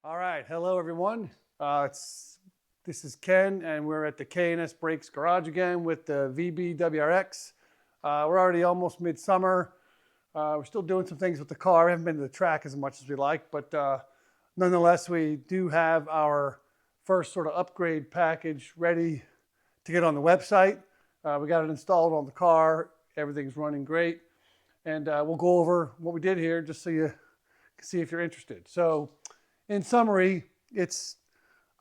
All right, hello everyone. This is Ken, and we're at the K&S Brakes garage again with the VB WRX. We're already almost midsummer. We're still doing some things with the car. We haven't been to the track as much as we like, but nonetheless, we do have our first sort of upgrade package ready to get on the website. We got it installed on the car. Everything's running great, and we'll go over what we did here just so you can see if you're interested. So, in summary, it's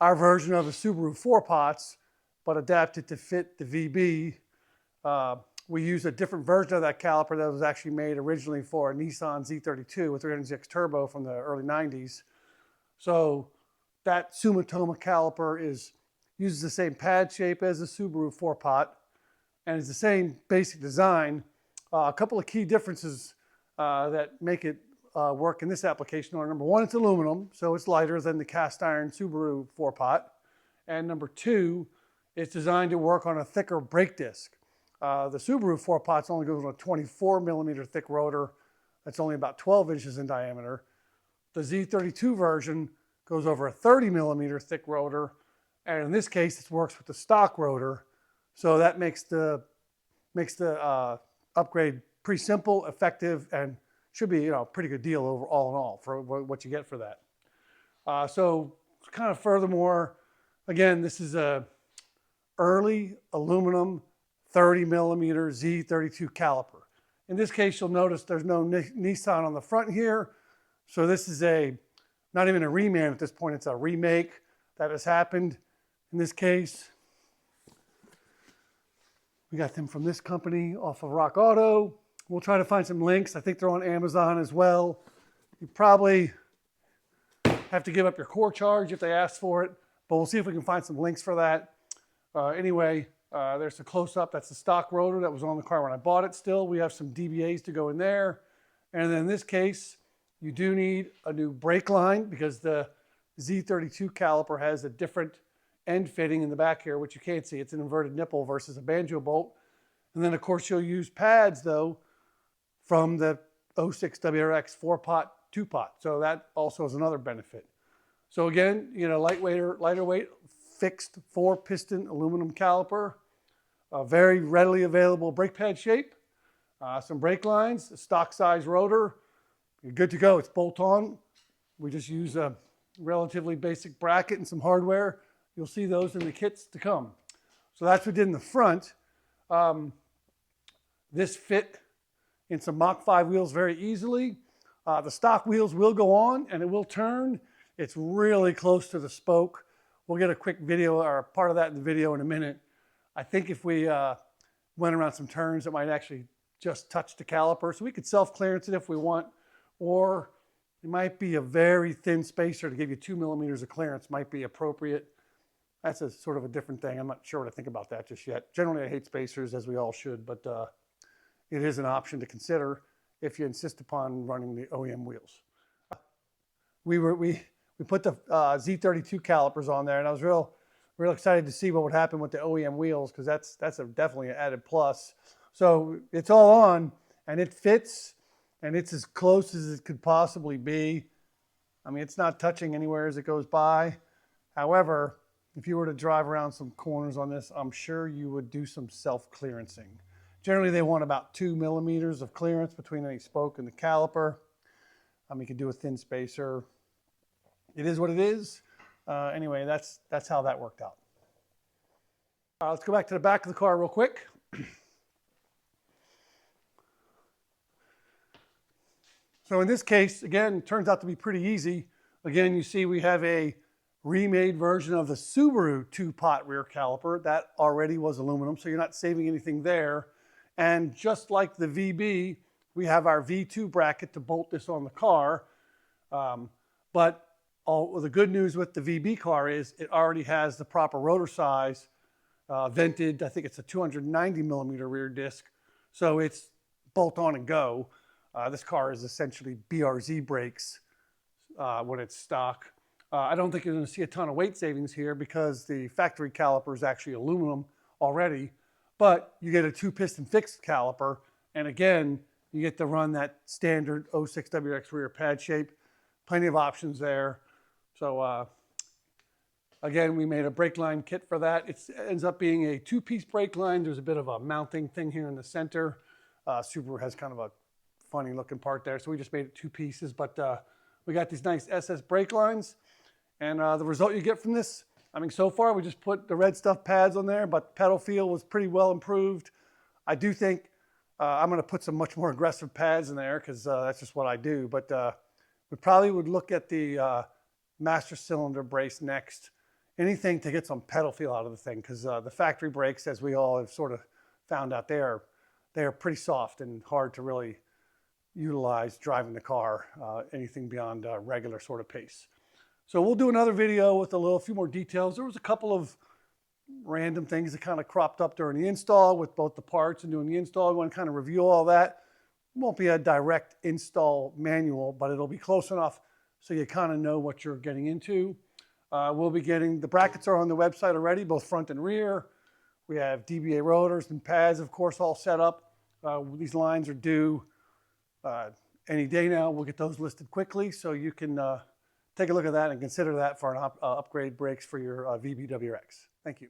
our version of a Subaru 4-pots, but adapted to fit the VB. We used a different version of that caliper that was actually made originally for a Nissan Z32 with 306 turbo from the early 90s. So that Sumitomo caliper uses the same pad shape as the Subaru 4-pot and is the same basic design. A couple of key differences that make it work in this application are: number one, it's aluminum, so it's lighter than the cast iron Subaru 4-pot. And number two, it's designed to work on a thicker brake disc. The Subaru 4-pots only goes on a 24 millimeter thick rotor that's only about 12 inches in diameter. The Z32 version goes over a 30 millimeter thick rotor, and in this case, it works with the stock rotor. So that makes the upgrade pretty simple, effective, and should be, a pretty good deal all in all for what you get for that. So kind of furthermore, again, this is a early aluminum 30 millimeter Z32 caliper. In this case, you'll notice there's no Nissan on the front here. So this is not even a reman at this point, it's a remake that has happened. In this case, we got them from this company off of Rock Auto. We'll try to find some links. I think they're on Amazon as well. You probably have to give up your core charge if they ask for it, but we'll see if we can find some links for that. Anyway, there's a close-up. That's the stock rotor that was on the car when I bought it still. We have some DBAs to go in there. And then in this case, you do need a new brake line because the Z32 caliper has a different end fitting in the back here, which you can't see. It's an inverted nipple versus a banjo bolt. And then, of course, you'll use pads, though, from the 06 WRX 4-pot, 2-pot. So that also is another benefit. So again, lighter weight, fixed 4-piston aluminum caliper, a very readily available brake pad shape, some brake lines, a stock size rotor. You're good to go. It's bolt on. We just use a relatively basic bracket and some hardware. You'll see those in the kits to come. So that's what we did in the front. This fit in some Mach 5 wheels very easily. The stock wheels will go on and it will turn. It's really close to the spoke. We'll get a quick video or part of that in the video in a minute. I think if we went around some turns, it might actually just touch the caliper. So we could self-clearance it if we want, or it might be a very thin spacer to give you 2 millimeters of clearance might be appropriate. That's a sort of a different thing. I'm not sure what I think about that just yet. Generally, I hate spacers, as we all should, but it is an option to consider if you insist upon running the OEM wheels. We put the Z32 calipers on there, and I was real excited to see what would happen with the OEM wheels, because that's definitely an added plus. So it's all on, and it fits, and it's as close as it could possibly be. I mean, it's not touching anywhere as it goes by. However, if you were to drive around some corners on this, I'm sure you would do some self-clearancing. Generally, they want about 2 millimeters of clearance between any spoke and the caliper. You can do a thin spacer. It is what it is. Anyway, that's how that worked out. Let's go back to the back of the car real quick. So in this case, again, it turns out to be pretty easy. Again, you see we have a remade version of the Subaru 2-pot rear caliper. That already was aluminum, so you're not saving anything there. And just like the VB, we have our V2 bracket to bolt this on the car. But the good news with the VB car is it already has the proper rotor size, vented. I think it's a 290 millimeter rear disc. So it's bolt on and go. This car is essentially BRZ brakes when it's stock. I don't think you're going to see a ton of weight savings here because the factory caliper is actually aluminum already. But you get a 2-piston fixed caliper, and again, you get to run that standard 06 WRX rear pad shape. Plenty of options there. So again, we made a brake line kit for that. It ends up being a 2-piece brake line. There's a bit of a mounting thing here in the center. Subaru has kind of a funny looking part there, so we just made it 2 pieces. But we got these nice SS brake lines, and the result you get from this, I mean, so far we just put the red stuff pads on there, but pedal feel was pretty well improved. I do think I'm going to put some much more aggressive pads in there because that's just what I do. But we probably would look at the master cylinder brace next. Anything to get some pedal feel out of the thing, because the factory brakes, as we all have sort of found out, they are pretty soft and hard to really utilize driving the car, anything beyond regular sort of pace. So we'll do another video with a few more details. There was a couple of random things that kind of cropped up during the install with both the parts and doing the install. I want to kind of review all that. It won't be a direct install manual, but it'll be close enough so you kind of know what you're getting into. We'll be getting, the brackets are on the website already, both front and rear. We have DBA rotors and pads, of course, all set up. These lines are due any day now. We'll get those listed quickly, so you can take a look at that and consider that for an upgrade brakes for your VB WRX. Thank you.